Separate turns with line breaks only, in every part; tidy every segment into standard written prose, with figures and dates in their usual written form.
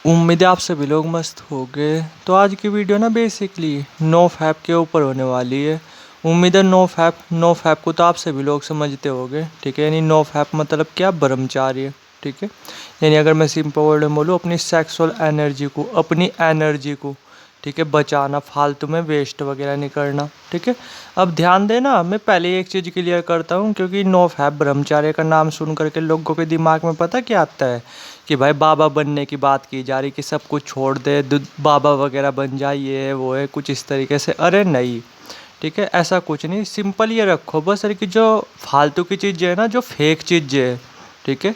उम्मीद है आप सभी लोग मस्त हो गए। तो आज की वीडियो ना बेसिकली नो फैप के ऊपर होने वाली है। उम्मीद है नो फैप को तो आप सभी लोग समझते होंगे, ठीक है। यानी नो फैप मतलब क्या, ब्रह्मचार्य, ठीक है। यानी अगर मैं सिंपल वर्ड में बोलूँ, अपनी सेक्सुअल एनर्जी को, अपनी एनर्जी को, ठीक है, बचाना, फालतू में वेस्ट वगैरह नहीं करना, ठीक है। अब ध्यान देना, मैं पहले एक चीज़ क्लियर करता हूँ, क्योंकि नो फैप ब्रह्मचार्य का नाम सुन करके लोगों के दिमाग में पता क्या आता है कि भाई बाबा बनने की बात की जा रही, कि सब कुछ छोड़ दे, बाबा वगैरह बन जाए, ये है वो है, कुछ इस तरीके से। अरे नहीं, ठीक है, ऐसा कुछ नहीं। सिंपल ये रखो बस, अरे कि जो फालतू की चीज़ें है ना, जो फेक चीज़ें है, ठीक है,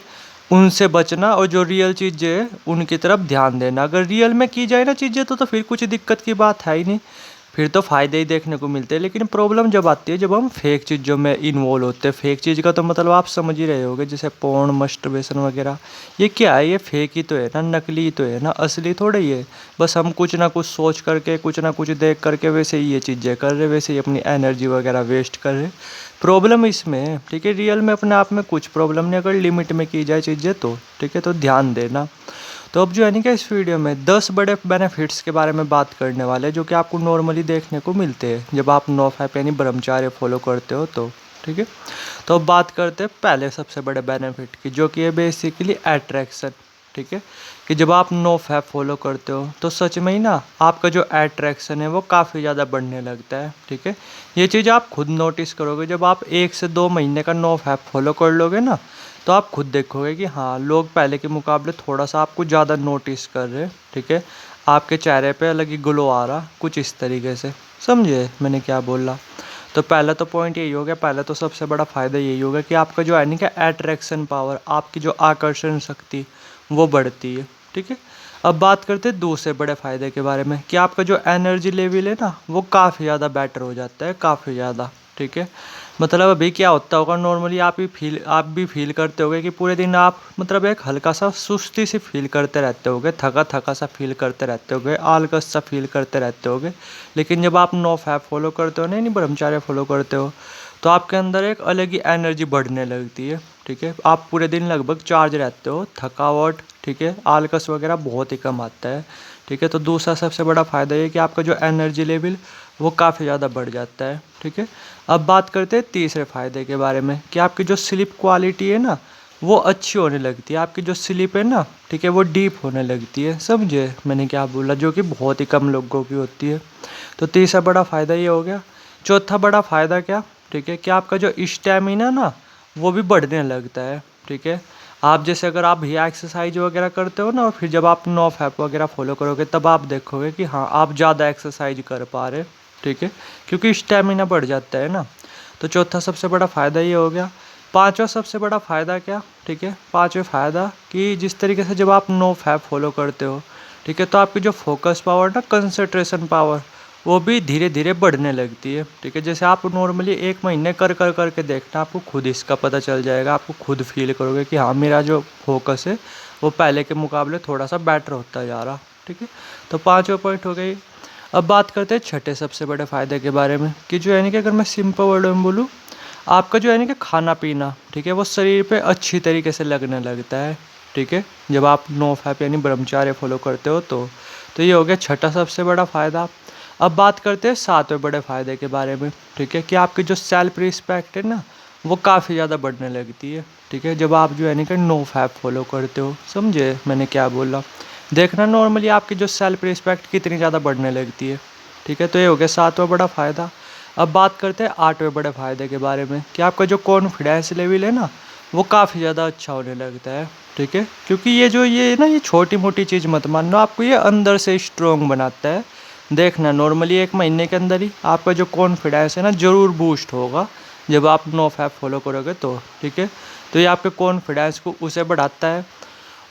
उनसे बचना, और जो रियल चीज़ें है उनकी तरफ ध्यान देना। अगर रियल में की जाए ना चीज़ें तो फिर कुछ दिक्कत की बात है ही नहीं, फिर तो फ़ायदे ही देखने को मिलते हैं। लेकिन प्रॉब्लम जब आती है जब हम फेक चीज़ों में इन्वॉल्व होते हैं। फेक चीज़ का तो मतलब आप समझ ही रहे होगे, जैसे पोर्न, मस्टरबेशन वगैरह। ये क्या है? ये फेक ही तो है ना, नकली ही तो है ना, असली थोड़ा ही है। बस हम कुछ ना कुछ सोच करके, कुछ ना कुछ देख करके वैसे ही ये चीज़ें कर रहे, वैसे ही अपनी एनर्जी वगैरह वेस्ट कर रहे। प्रॉब्लम इसमें है, ठीक है। रियल में अपने आप में कुछ प्रॉब्लम नहीं, अगर लिमिट में की जाए चीज़ें तो, ठीक है। तो ध्यान देना। तो अब जो है नहीं क्या, इस वीडियो में 10 बड़े बेनिफिट्स के बारे में बात करने वाले हैं, जो कि आपको नॉर्मली देखने को मिलते हैं जब आप नो फैप यानी ब्रह्मचार्य फॉलो करते हो तो, ठीक है। तो अब बात करते हैं पहले सबसे बड़े बेनिफिट की, जो कि है बेसिकली अट्रैक्शन, ठीक है। कि जब आप नो फैप फॉलो करते हो तो सच में ही ना आपका जो अट्रैक्शन है वो काफ़ी ज़्यादा बढ़ने लगता है, ठीक है। ये चीज़ आप खुद नोटिस करोगे, जब आप 1 से 2 महीने का नो फैप फॉलो कर लोगे ना, तो आप खुद देखोगे कि हाँ, लोग पहले के मुकाबले थोड़ा सा आपको ज़्यादा नोटिस कर रहे हैं, ठीक है। आपके चेहरे पे अलग ही ग्लो आ रहा, कुछ इस तरीके से। समझे मैंने क्या बोला? तो पहला तो पॉइंट यही हो गया, पहला तो सबसे बड़ा फ़ायदा यही होगा कि आपका जो है नहीं क्या, अट्रैक्शन पावर, आपकी जो आकर्षण शक्ति वो बढ़ती है, ठीक है। अब बात करते हैं दूसरे बड़े फ़ायदे के बारे में, कि आपका जो एनर्जी लेवल है ना वो काफ़ी ज़्यादा बेटर हो जाता है, काफ़ी ज़्यादा, ठीक है। मतलब अभी क्या होता होगा, नॉर्मली आप भी फील करते होगे कि पूरे दिन आप मतलब एक हल्का सा सुस्ती सी फील करते रहते होगे, थका थका सा फील करते रहते होगे, आलकस सा फील करते रहते होगे। लेकिन जब आप नो फैप फॉलो करते हो, नहीं ब्रह्मचार्य फॉलो करते हो, तो आपके अंदर एक अलग ही एनर्जी बढ़ने लगती है, ठीक है। आप पूरे दिन लगभग चार्ज रहते हो, थकावट, ठीक है, आलकस वगैरह बहुत ही कम आता है, ठीक है। तो दूसरा सबसे बड़ा फ़ायदा ये कि आपका जो एनर्जी लेवल वो काफ़ी ज़्यादा बढ़ जाता है, ठीक है। अब बात करते हैं तीसरे फ़ायदे के बारे में, कि आपकी जो स्लीप क्वालिटी है ना वो अच्छी होने लगती है। आपकी जो स्लीप है ना, ठीक है, वो डीप होने लगती है। समझे मैंने क्या बोला? जो कि बहुत ही कम लोगों की होती है। तो तीसरा बड़ा फ़ायदा ये हो गया। चौथा बड़ा फ़ायदा क्या, ठीक है, कि आपका जो स्टेमिना ना वो भी बढ़ने लगता है, ठीक है। आप जैसे अगर आप भी एक्सरसाइज वगैरह करते हो ना, और फिर जब आप नो फैप वगैरह फॉलो करोगे तब आप देखोगे कि हाँ, आप ज़्यादा एक्सरसाइज कर पा रहे, ठीक है, क्योंकि स्टेमिना बढ़ जाता है ना। तो चौथा सबसे बड़ा फ़ायदा ये हो गया। पांचवा सबसे बड़ा फ़ायदा क्या, ठीक है, पांचवें फ़ायदा कि जिस तरीके से जब आप नो फैप फॉलो करते हो, ठीक है, तो आपकी जो फोकस पावर ना, कंसंट्रेशन पावर, वो भी धीरे धीरे बढ़ने लगती है, ठीक है। जैसे आप नॉर्मली 1 महीने कर करके देखना, आपको खुद इसका पता चल जाएगा, आपको खुद फील करोगे कि हाँ, मेरा जो फोकस है वो पहले के मुकाबले थोड़ा सा बेटर होता जा रहा, ठीक है। तो पाँचवा पॉइंट हो गई। अब बात करते हैं छठे सबसे बड़े फ़ायदे के बारे में, कि जो है ना कि अगर मैं सिंपल वर्ड में बोलूँ, आपका जो है ना कि खाना पीना, ठीक है, वो शरीर पे अच्छी तरीके से लगने लगता है, ठीक है, जब आप नो फैप यानी ब्रह्मचार्य फॉलो करते हो तो ये हो गया छठा सबसे बड़ा फ़ायदा। अब बात करते हैं सातवें बड़े फ़ायदे के बारे में, ठीक है, कि आपकी जो सेल्फ रिस्पेक्ट है ना वो काफ़ी ज़्यादा बढ़ने लगती है, ठीक है, जब आप जो है ना कि नो फैप फॉलो करते हो। समझे मैंने क्या बोला? देखना नॉर्मली आपकी जो सेल्फ रिस्पेक्ट कितनी ज़्यादा बढ़ने लगती है, ठीक है। तो ये हो गया सातवां बड़ा फ़ायदा। अब बात करते हैं आठवें बड़े फ़ायदे के बारे में, कि आपका जो कॉन्फिडेंस लेवल है ना वो काफ़ी ज़्यादा अच्छा होने लगता है, ठीक है, क्योंकि ये ना, ये छोटी मोटी चीज़ मत मानो, आपको ये अंदर से स्ट्रोंग बनाता है। देखना नॉर्मली 1 महीने के अंदर ही आपका जो कॉन्फिडेंस है ना ज़रूर बूस्ट होगा, जब आप नो फैप फॉलो करोगे तो, ठीक है। तो ये आपके कॉन्फिडेंस को उसे बढ़ाता है।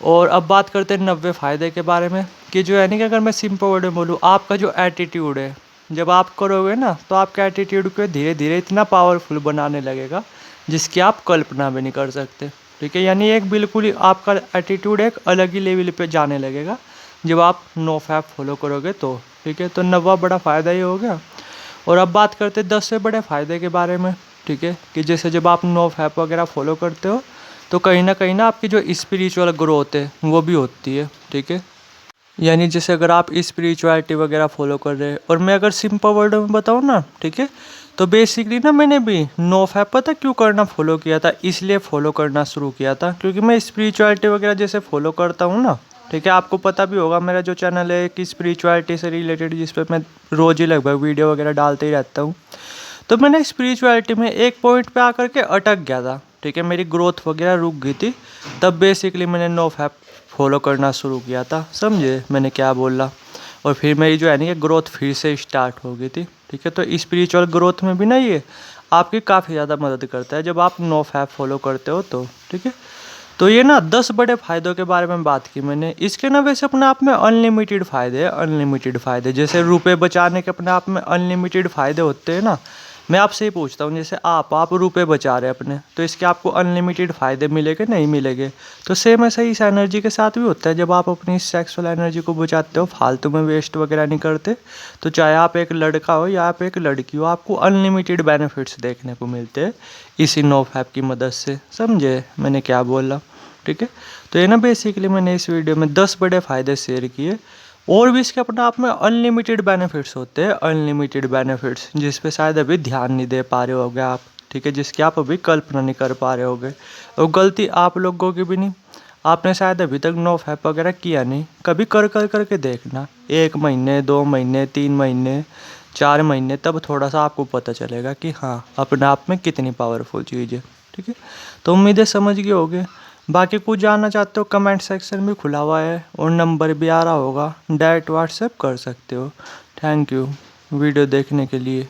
और अब बात करते हैं 90 फ़ायदे के बारे में, कि जो है नहीं कि अगर मैं सिंपल वर्ड में बोलूँ, आपका जो एटीट्यूड है जब आप करोगे ना, तो आपके एटीट्यूड को धीरे धीरे इतना पावरफुल बनाने लगेगा जिसकी आप कल्पना भी नहीं कर सकते, ठीक है। यानी एक बिल्कुल ही आपका एटीट्यूड एक अलग ही लेवल पे जाने लगेगा जब आप नो फैप फॉलो करोगे तो, ठीक है। तो 90वां बड़ा फ़ायदा ये हो गया। और अब बात करते हैं 10वें बड़े फ़ायदे के बारे में, ठीक है, कि जैसे जब आप नो फैप वगैरह फॉलो करते हो तो कहीं ना आपकी जो स्पिरिचुअल ग्रोथ है वो भी होती है, ठीक है। यानी जैसे अगर आप स्पिरिचुअलिटी वगैरह फॉलो कर रहे हैं, और मैं अगर सिंपल वर्ड में बताऊँ ना, ठीक है, तो बेसिकली ना मैंने भी नो फैप पता क्यों करना फॉलो किया था, इसलिए फॉलो करना शुरू किया था क्योंकि मैं स्पिरिचुअलिटी वगैरह जैसे फॉलो करता हूँ ना, ठीक है, आपको पता भी होगा मेरा जो चैनल है कि स्पिरिचुअलिटी से रिलेटेड, जिस पे मैं रोज़ ही लगभग वीडियो वगैरह डालते ही रहता हूँ। तो मैंने स्पिरिचुअलिटी में एक पॉइंट पे आकर के अटक गया था, ठीक है, मेरी ग्रोथ वगैरह रुक गई थी। तब बेसिकली मैंने नो फैप फॉलो करना शुरू किया था, समझे मैंने क्या बोला। और फिर मेरी जो है ना ये ग्रोथ फिर से स्टार्ट हो गई थी, ठीक है। तो स्पिरिचुअल ग्रोथ में भी ना ये आपकी काफ़ी ज़्यादा मदद करता है जब आप नो फैप फॉलो करते हो तो, ठीक है। तो ये ना 10 बड़े फ़ायदों के बारे में बात की मैंने। इसके ना वैसे अपने आप में अनलिमिटेड फ़ायदे हैं, अनलिमिटेड फ़ायदे। जैसे रुपए बचाने के अपने आप में अनलिमिटेड फ़ायदे होते हैं ना। मैं आपसे ही पूछता हूँ, जैसे आप रुपए बचा रहे हैं अपने, तो इसके आपको अनलिमिटेड फ़ायदे मिलेंगे नहीं मिलेंगे। तो सेम ऐसा ही इस एनर्जी के साथ भी होता है। जब आप अपनी सेक्सुअल एनर्जी को बचाते हो, फालतू में वेस्ट वगैरह नहीं करते, तो चाहे आप एक लड़का हो या आप एक लड़की हो, आपको अनलिमिटेड बेनिफिट्स देखने को मिलते हैं इसी नो फैप की मदद से। समझे मैंने क्या बोला, ठीक है। तो ये ना बेसिकली मैंने इस वीडियो में 10 बड़े फ़ायदे शेयर किए। और भी इसके अपने आप में अनलिमिटेड बेनिफिट्स होते हैं, अनलिमिटेड बेनिफिट्स जिस पे शायद अभी ध्यान नहीं दे पा रहे होगे आप, ठीक है, जिसकी आप अभी कल्पना नहीं कर पा रहे होगे। और गलती आप लोगों की भी नहीं, आपने शायद अभी तक नो फैप वगैरह किया नहीं, कभी कर कर करके देखना, 1 महीने 2 महीने 3 महीने 4 महीने, तब थोड़ा सा आपको पता चलेगा कि हाँ अपने आप में कितनी पावरफुल चीज़ है, ठीक है। तो उम्मीदें समझ गए होगे। बाकी कुछ जानना चाहते हो कमेंट सेक्शन भी खुला हुआ है और नंबर भी आ रहा होगा, डायरेक्ट व्हाट्सएप कर सकते हो। थैंक यू वीडियो देखने के लिए।